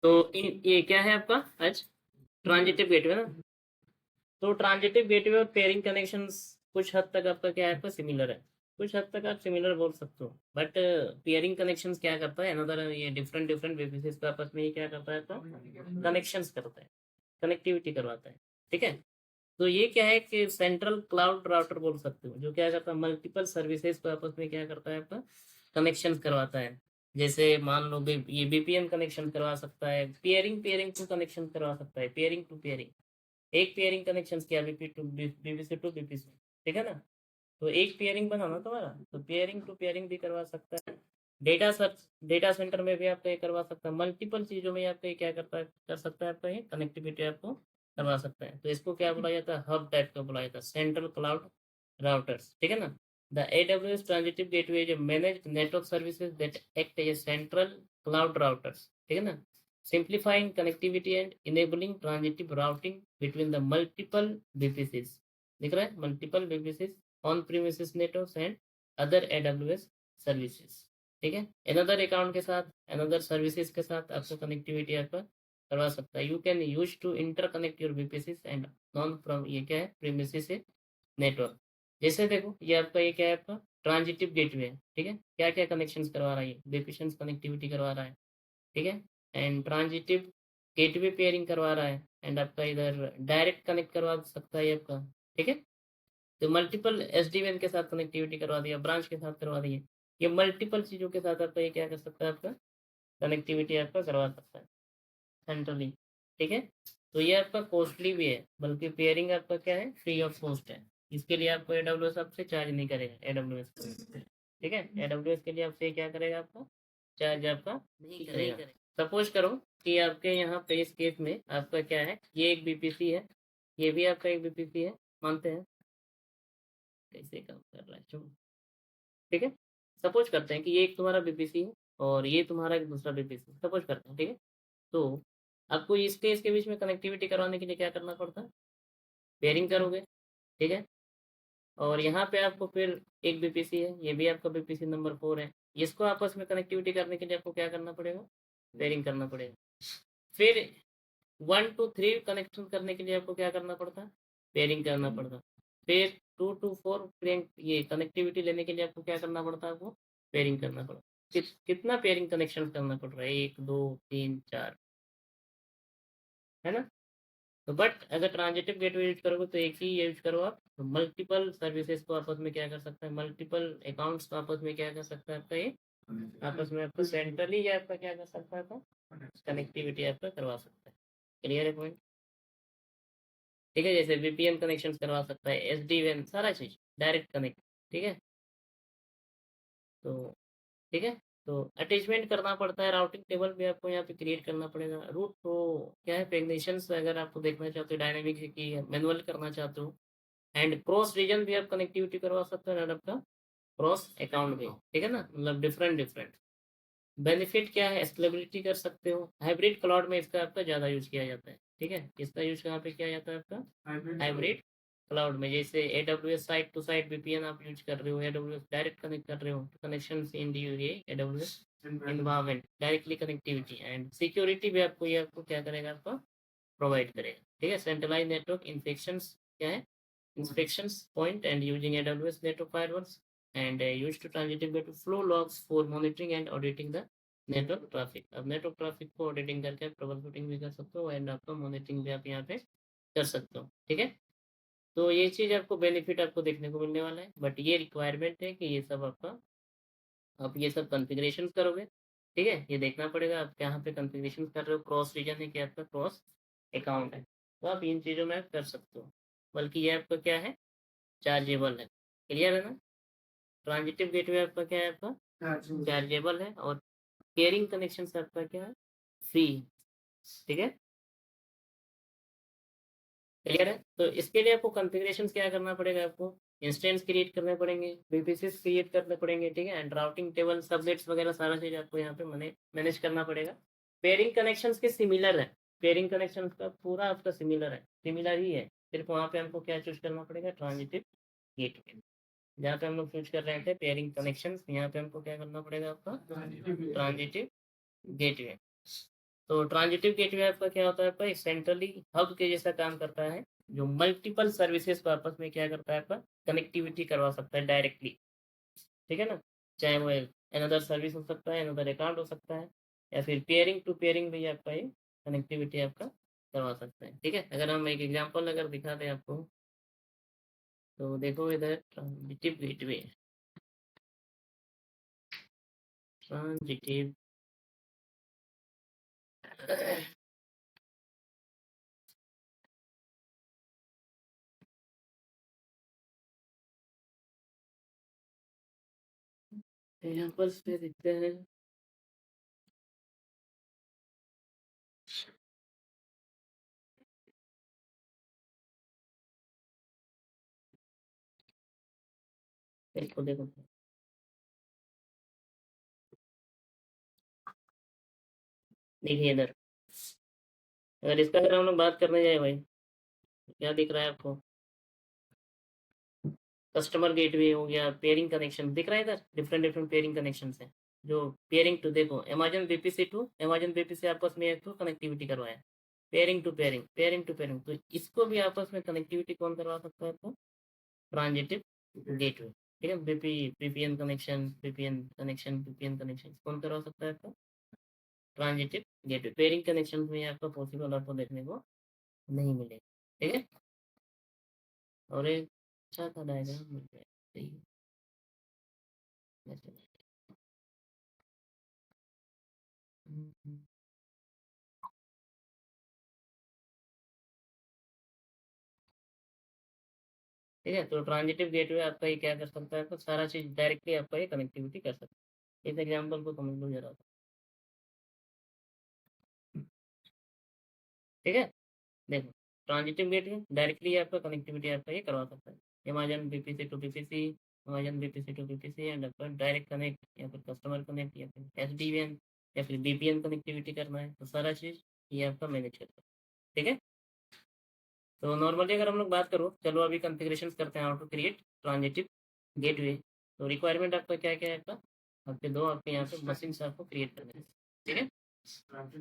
तो ये क्या है आपका आज ट्रांजिटिव गेटवे ना। तो ट्रांजिटिव गेटवे और पेयरिंग कनेक्शंस कुछ हद तक आपका क्या है, आपका सिमिलर है। कुछ हद तक आप सिमिलर बोल सकते हो, बट पेयरिंग कनेक्शंस क्या करता है, अनदर ये डिफरेंट डिफरेंट बेसिस पे आपस में ये क्या करता है, तो कनेक्शंस करता है, कनेक्टिविटी करवाता है। ठीक है। तो ये क्या है कि सेंट्रल क्लाउड राउटर बोल सकते हो, जो क्या करता है, मल्टीपल सर्विसेज को आपस में क्या करता है, आपका कनेक्शन करवाता है। जैसे मान लो ये बीपीएन कनेक्शन करवा सकता है, पेयरिंग पेयरिंग टू कनेक्शन करवा सकता है, पेयरिंग टू पेयरिंग। एक पेयरिंग कनेक्शन किया बीपीसी टू बीपीसी। ठीक है ना। तो एक पेयरिंग बना ना तुम्हारा, तो पेयरिंग टू पेयरिंग भी करवा सकता है। डेटा सर्च डेटा सेंटर में भी आपका ये करवा सकता है, मल्टीपल चीज़ों में आपका ये क्या करता है, कर सकता है, आपका ये कनेक्टिविटी आपको करवा सकता है। तो इसको क्या बोला जाता है, हब टाइप का बोला जाता है, सेंट्रल क्लाउड राउटर्स। ठीक है ना। The AWS transitive gateway is managed network services that act as central cloud routers. ठीक है ना। Simplifying connectivity and enabling transitive routing between the multiple VPCs. दिख रहा है, multiple VPCs on premises networks and other AWS services. ठीक है। Another account के साथ, अनदर सर्विसेज के साथ आपको कनेक्टिविटी आपका करवा सकता है। You can use to interconnect your VPCs and on prem, ये क्या है, प्रीमिसेस से नेटवर्क। जैसे देखो ये आपका, ये क्या है, आपका ट्रांजिटिव गेटवे है। ठीक है। क्या क्या कनेक्शंस करवा रहा है, बीपीशंस कनेक्टिविटी करवा रहा है। ठीक है। एंड ट्रांजिटिव गेटवे पेयरिंग करवा रहा है, एंड आपका इधर डायरेक्ट कनेक्ट करवा सकता है ये आपका। ठीक है। तो मल्टीपल एसडीएन के साथ कनेक्टिविटी करवा दिया, ब्रांच के साथ करवा दिए, ये मल्टीपल चीज़ों के साथ आपका ये क्या कर सकता है, आपका कनेक्टिविटी आपका करवा सकता है सेंट्रली। ठीक है। तो ये आपका कॉस्टली भी है, बल्कि पेयरिंग आपका क्या है, फ्री ऑफ कॉस्ट है। इसके लिए आपको एडब्ल्यूएस आपसे चार्ज नहीं करेगा, एडब्ल्यूएस। ठीक है। एडब्ल्यूएस के लिए आपसे क्या करेगा, आपका चार्ज आपका नहीं करेगा। सपोज करो कि आपके यहाँ पे इस केस में आपका क्या है, ये एक बीपीसी है, ये भी आपका एक बीपीसी है, मानते हैं। कैसे काम कर रहा है, चलो। ठीक है। सपोज करते हैं कि ये एक तुम्हारा बीपीसी है और ये तुम्हारा एक दूसरा बीपीसी, सपोज करते हैं। ठीक है। तो आपको इसके बीच में कनेक्टिविटी करवाने के लिए क्या करना पड़ता है, पेयरिंग करोगे। ठीक है। और यहाँ पे आपको फिर एक बीपीसी है, ये भी आपका बीपीसी नंबर 4 है, इसको आपस में कनेक्टिविटी करने के लिए आपको क्या करना पड़ेगा, पेयरिंग करना पड़ेगा। फिर 1 to 3 कनेक्शन करने के लिए आपको क्या करना पड़ता है, पेयरिंग करना पड़ता। फिर 2 to 4 ये कनेक्टिविटी लेने के लिए आपको क्या करना पड़ता है, आपको पेयरिंग करना पड़ता। कितना पेयरिंग कनेक्शन करना पड़ रहा है, 1 2 3 4, है ना। तो बट अगर ट्रांजिटिव गेटवे यूज करोगे तो एक ही यूज करो आप, तो मल्टीपल सर्विसेज को आपस में क्या कर सकता है, मल्टीपल अकाउंट्स को आपस में क्या कर सकता है, आपका ये आपस में आपको सेंट्रली या आपका क्या कर सकता है, आपका कनेक्टिविटी आपका करवा सकता है। क्लियर है पॉइंट। ठीक है। जैसे वीपीएन कनेक्शन करवा सकता है, एसडीएन, सारा चीज डायरेक्ट कनेक्ट। ठीक है। तो ठीक है। तो अटैचमेंट करना पड़ता है, राउटिंग टेबल भी आपको यहाँ पे क्रिएट करना पड़ेगा। रूट तो क्या है, पेगनेशंस अगर आपको देखना चाहते हो, डायनेमिक है कि मैनुअल करना चाहते हो। एंड क्रॉस रीजन भी आप कनेक्टिविटी करवा सकते हो, आपका क्रॉस अकाउंट भी। ठीक है ना, मतलब डिफरेंट डिफरेंट। बेनिफिट क्या है, स्केलेबिलिटी कर सकते हो। हाइब्रिड क्लाउड में इसका आपका ज़्यादा यूज किया जाता है। ठीक है। इसका यूज कहाँ पे किया जाता है, आपका हाइब्रिड क्लाउड में। जैसे AWS site to site VPN आप यूज कर रहे हो, AWS डायरेक्ट कनेक्ट कर रहे हो, कनेक्शन इन ये AWS environment, directly connectivity and security भी आपको ये आपको क्या करेगा, आपको प्रोवाइड करेगा। ठीक है। सेंट्रलाइज नेटवर्क इन्फेक्शंस क्या है, inspections point and using AWS network firewalls and used to transitive to flow logs for monitoring and auditing the network traffic. अब नेटवर्क ट्रैफिक को ऑडिटिंग करके आप ट्रबल शूटिंग भी कर सकते हो, एंड आपका मॉनिटरिंग भी आप यहाँ पे कर सकते हो। ठीक है। तो ये चीज़ आपको बेनिफिट आपको देखने को मिलने वाला है, बट ये रिक्वायरमेंट है कि ये सब आपका, आप ये सब कॉन्फ़िगरेशन करोगे। ठीक है। ये देखना पड़ेगा आप कहाँ पे कॉन्फ़िगरेशन कर रहे हो, क्रॉस रीजन है कि आपका क्रॉस अकाउंट है, तो आप इन चीज़ों में आप कर सकते हो। बल्कि ये आपका क्या है, चार्जेबल है। क्लियर है ना। ट्रांजिटिव गेटवे आपका क्या है, आपका चार्जेबल है, और पेयरिंग कनेक्शन आपका क्या है, फ्री। ठीक है। क्लियर है। तो इसके लिए आपको कॉन्फ़िगरेशन क्या करना पड़ेगा, आपको इंस्टेंस क्रिएट करने पड़ेंगे, बीपीसीज क्रिएट करने पड़ेंगे। ठीक है। एंड राउटिंग टेबल, सबनेट्स वगैरह सारा चीज़ आपको यहाँ पे मैनेज करना पड़ेगा। पेयरिंग कनेक्शंस के सिमिलर है, पेयरिंग कनेक्शन का पूरा आपका सिमिलर है, सिमिलर ही है। सिर्फ वहाँ पे हमको क्या चूज करना पड़ेगा, ट्रांजिटिव गेटवे। जहाँ पे हम लोग चूज कर रहे थे पेयरिंग कनेक्शंस, यहाँ पे हमको क्या करना पड़ेगा, आपका ट्रांजिटिव गेटवे। तो ट्रांजिटिव गेटवे आपका क्या होता है, आपका सेंट्रली हब के जैसा काम करता है, जो मल्टीपल सर्विसेज को आपस में क्या करता है, आपका कनेक्टिविटी करवा सकता है डायरेक्टली। ठीक है ना, चाहे वो अनदर सर्विस हो सकता है, अनदर अकाउंट हो सकता है, या फिर पेयरिंग टू पेयरिंग भी आपका ये कनेक्टिविटी आपका करवा सकते हैं। ठीक है, अगर हम एक एग्जांपल अगर दिखा दें आपको, तो देखो इधर ट्रांजिटिव गेटवे, ट्रांजिटिव एग्जांपल्स पे देखते हैं। देखो देखो, देखिए इधर, अगर इसका अगर हम लोग बात करने जाए भाई, तो क्या दिख रहा है आपको, कस्टमर गेटवे हो गया, पेयरिंग कनेक्शन दिख रहा है इधर, डिफरेंट डिफरेंट पेयरिंग कनेक्शन है। जो पेयरिंग टू देखो, Amazon VPC to Amazon VPC आपस में एक तो कनेक्टिविटी करवाया, peering to peering, peering to peering, तो इसको भी आपस में कनेक्टिविटी कौन करवा सकता है आपको, ट्रांजिटिव गेटवे। ठीक है, BP PPN connection, PPN connection, PPN connection कौन करवा सकता है आपको, ट्रांजिटिव गेटवे। पेयरिंग कनेक्शन में आपका पॉसिबल आपको देखने को नहीं मिलेगा। ठीक है, और एक अच्छा था डायग्राम मिल गया, सही है। जैसे ठीक है, तो ट्रांजिटिव गेटवे आपका ये क्या कर सकता है, आपको सारा चीज डायरेक्टली आपका ये कनेक्टिविटी कर सकता है। इस एग्जांपल को समझ लो जरा। ठीक है, देखो, ट्रांजिटिव गेटवे डायरेक्टली आपका कनेक्टिविटी आपका ये करवा सकता है, Amazon VPC to VPC, Amazon VPC to VPC, and आपका डायरेक्ट कनेक्ट, या फिर कस्टमर कनेक्ट, या फिर एसडीवीएन, या फिर बीपीएन कनेक्टिविटी करना है, तो सारा चीज ये आपका मैनेज करता है। ठीक है, तो नॉर्मली अगर हम लोग बात करो, चलो अभी कॉन्फ़िगरेशंस करते हैं, how to create transitive gateway. तो रिक्वायरमेंट आपका क्या क्या है, आपका आपके दो आपके यहाँ पे मशीन आपको क्रिएट करने हैं। ठीक है,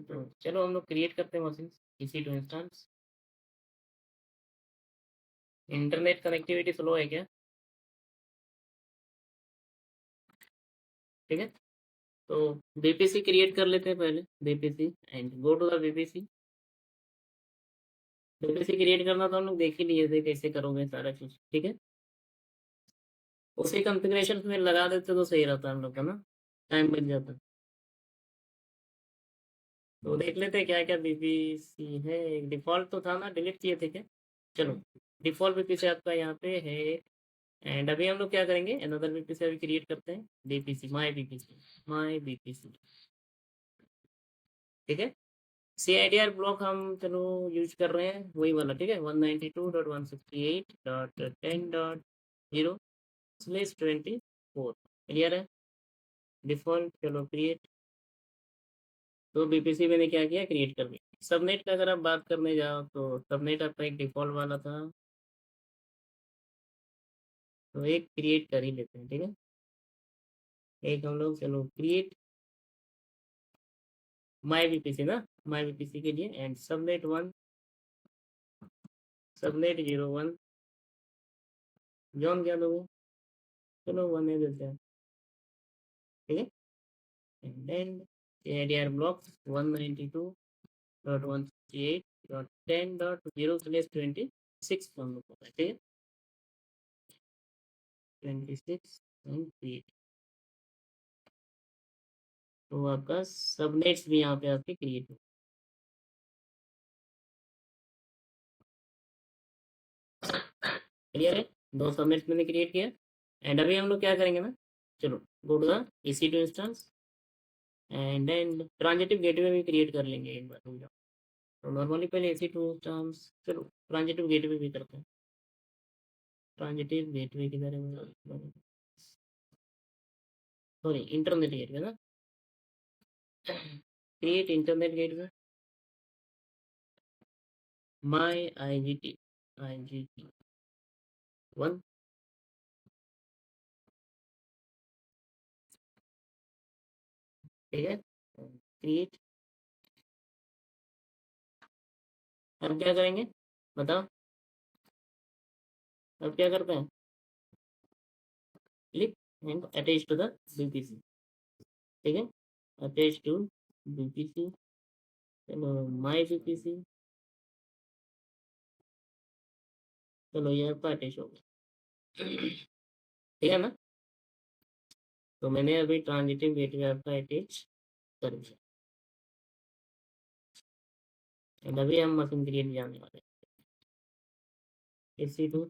तो चलो हम लोग क्रिएट करते हैं मशीन, इसी to instance. Internet connectivity slow है क्या? ठीक है, तो बीपीसी क्रिएट कर लेते हैं पहले, VPC and go to the VPC. VPC create करना तो हम लोग देख ही लिए थे कैसे करोगे सारा चीज। ठीक है, उसी कॉन्फ़िगरेशन में लगा देते तो सही रहता हम लोग का ना, टाइम बच जाता। तो देख लेते हैं क्या क्या बीपीसी है, एक डिफ़ॉल्ट तो था ना, डिलीट किए थे क्या? चलो, डिफ़ॉल्ट बीपीसी आपका यहाँ पे है, एंड अभी हम लोग क्या करेंगे, अनदर बीपीसी अभी क्रिएट करते हैं, बीपीसी माई बीपीसी, माई बीपीसी। ठीक है, सी आई डी आर ब्लॉक हम चलो यूज कर रहे हैं वही वाला। ठीक है, 192.168.10.0/24 क्लियर है। डिफ़ॉल्ट चलो क्रिएट, तो बीपीसी मैंने क्या किया, क्रिएट कर दिया। सबनेट का अगर आप बात करने जाओ, तो सबनेट आपका एक डिफ़ॉल्ट वाला था, तो एक क्रिएट कर ही लेते हैं। ठीक है, एक हम लोग चलो क्रिएट माई बीपीसी ना, माई बीपीसी के लिए, एंड सबनेट 1, सबनेट 01, जॉन क्या दोगे, चलो 1 दे देते हैं। ठीक है, एंड देन ADR ब्लॉक 192.168.10.0/26 हम लोग को है। ठीक है, 26 एंड क्रिएट, तो आपका सबनेट्स भी यहाँ पे आपके क्रिएट हो। क्लियर है, दो सबनेट्स मैंने क्रिएट किया, एंड अभी हम लोग क्या करेंगे ना, चलो go to the EC2 instance, and then transitive gateway भी क्रिएट कर लेंगे एक बार, रुक जाओ। तो नॉर्मली पहले EC2 इंस्टेंस, चलो ट्रांजिटिव गेटवे भी करते हैं। ट्रांजिटिव गेटवे किधर है, सॉरी इंटरनेट गेटवे ना, क्रिएट इंटरनेट गेटवे, माई IGT1, ठीक है, क्रिएट, अब क्या करेंगे बताओ, अब क्या करते हैं, click and attach to the VPC. ठीक है, अटैच टू बीपीसी, चलो माई बीपीसी, चलो ये आपका अटैच हो गया। ठीक है ना, तो मैंने अभी ट्रांजिटिव गेटवे आपका अटैच कर दिया। एंड अभी हम मशीन क्रिएट जाने वाले हैं, EC2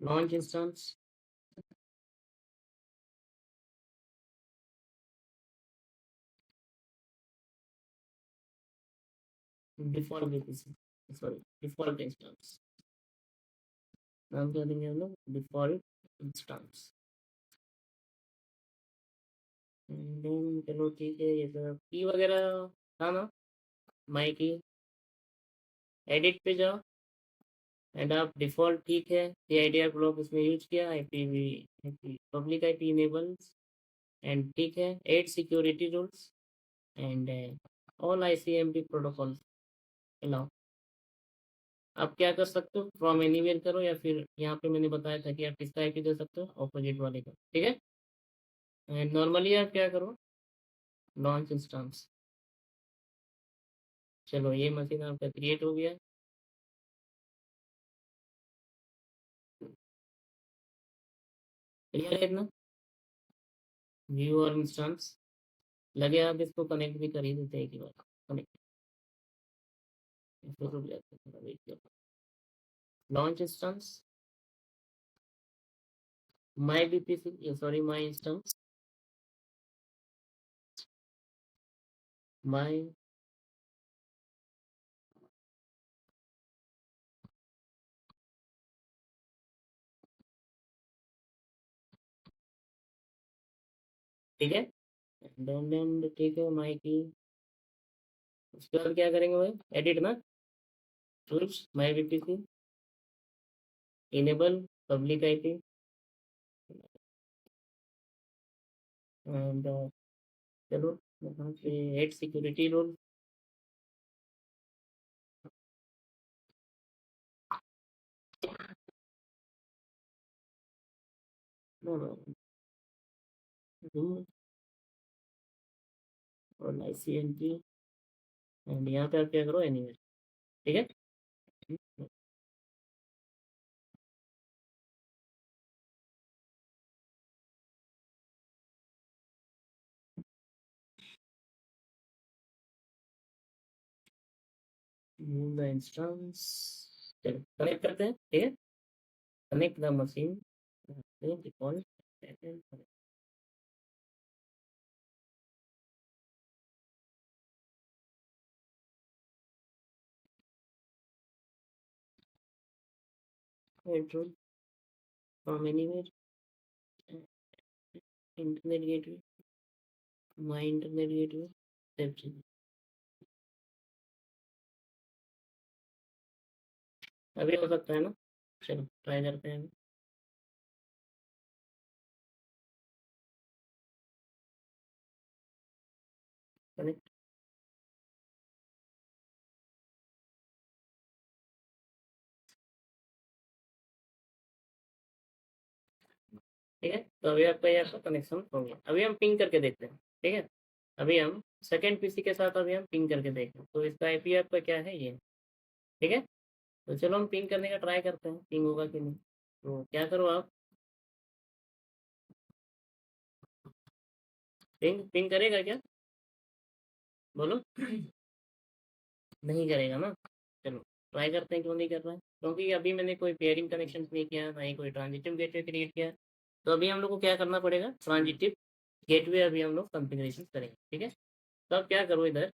launch instance, default BPC, sorry default instance, नाम क्या देंगे हम लोग, डिफॉल्ट इंस्टेंस। चलो ठीक है, ये सब की वगैरह था ना, माई की, एडिट पे जाओ एंड आप डिफॉल्ट ठीक है, ये आइडिया ब्लॉक इसमें यूज किया, IP public IP enables and ठीक है, add security rules and all ICMP protocol allow. आप क्या कर सकते हो, फ्रॉम एनीवेयर करो या फिर यहाँ पे मैंने बताया था कि आप किसका आईपी दे सकते हो, ऑपोजिट वाले का। ठीक है, एंड नॉर्मली आप क्या करो, लॉन्च इंस्टेंस, चलो ये मशीन आपका क्रिएट हो गया। क्लियर है इतना, व्यू और इंस्टेंस लगे, आप इसको कनेक्ट भी कर ही देते हैं एक ही बार, कनेक्ट फिर रुक जाते हैं, थोड़ा वेट करो। Launch instance, my VPC, sorry my instance, my, ठीक है, डोमेन ठीक है, माई की, उसके बाद क्या करेंगे भाई, एडिट ना, tools my VPC, enable public IP and चलो यहाँ पे add security rule, no no, rule और आईसीएमपी एंड यहाँ पे आप क्या करो, एनीवेयर। ठीक है, move the instance, चलो कनेक्ट करते हैं। ठीक है, connect the machine, default control from anywhere, internet gateway, my internet gateway, सब चीज अभी हो सकता है ना, चलो ट्राई करते हैं। कनेक्ट, ठीक है, तो अभी आपका ये आपका कनेक्शन हो गया। अभी हम पिंग करके देखते हैं। ठीक है, अभी हम सेकेंड पीसी के साथ अभी हम पिंग करके देखते हैं, तो इसका आईपी आपका क्या है ये। ठीक है, तो चलो हम पिंग करने का ट्राई करते हैं, पिंग होगा कि नहीं। तो क्या करो आप, पिंग पिंग करेगा क्या, बोलो। नहीं करेगा ना, चलो ट्राई करते हैं, क्यों नहीं कर रहा है, क्योंकि अभी मैंने कोई पेयरिंग कनेक्शन नहीं किया, ना ही कोई ट्रांजिटिव गेटवे क्रिएट किया। तो अभी हम लोग को क्या करना पड़ेगा, ट्रांजिटिव गेटवे अभी हम लोग कॉन्फ़िगरेशन करेंगे। ठीक है, तो अब क्या करो, इधर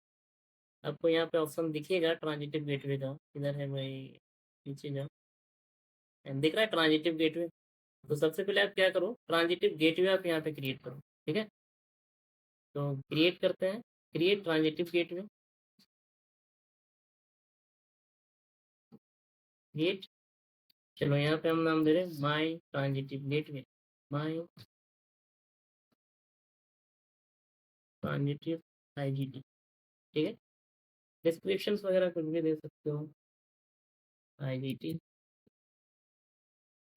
आपको यहाँ पे ऑप्शन दिखेगा ट्रांजिटिव गेटवे का, इधर है भाई, नीचे जाओ, दिख रहा है ट्रांजिटिव गेटवे। तो सबसे पहले आप क्या करो, ट्रांजिटिव गेटवे आप यहाँ पे क्रिएट करो। ठीक है, तो क्रिएट करते हैं, क्रिएट ट्रांजिटिव गेटवे, क्रिएट, चलो यहाँ पे हम नाम दे रहे हैं माई ट्रांजिटिव गेटवे, माई ट्रांजिटिव आईजीटी, ठीक है। डिस्क्रिप्शंस वगैरह कुछ भी दे सकते हो, आईजीटी।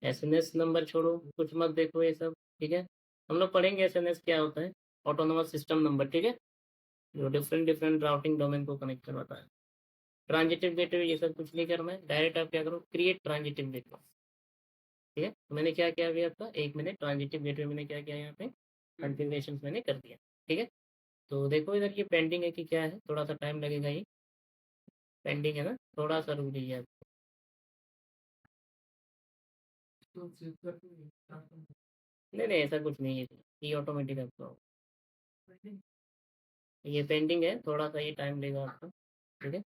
एसएनएस नंबर छोड़ो, कुछ मत देखो ये सब, ठीक है। हम लोग पढ़ेंगे एसएनएस क्या होता है, ऑटोनोमस सिस्टम नंबर, ठीक है, जो डिफरेंट डिफरेंट राउटिंग डोमेन को कनेक्ट करवाता है। ट्रांजिटिव गेटवे ये सब कुछ नहीं करना है, डायरेक्ट आप क्या करो, क्रिएट ट्रांजिटिव गेटवे, ठीक है। तो मैंने क्या किया अभी आपका, एक मिनट, ट्रांजिटिव गेटवे मैंने क्या किया यहाँ पे, कॉन्फ़िगरेशंस मैंने कर दिया, ठीक है। तो देखो इधर ये पेंडिंग है कि क्या है, थोड़ा सा टाइम लगेगा, ये पेंडिंग है ना, थोड़ा सा रुक जाइए आप। नहीं नहीं ऐसा कुछ नहीं है, ये ऑटोमेटिक आपका होगा। ये पेंडिंग है, थोड़ा सा ये टाइम लेगा आपका, ठीक है।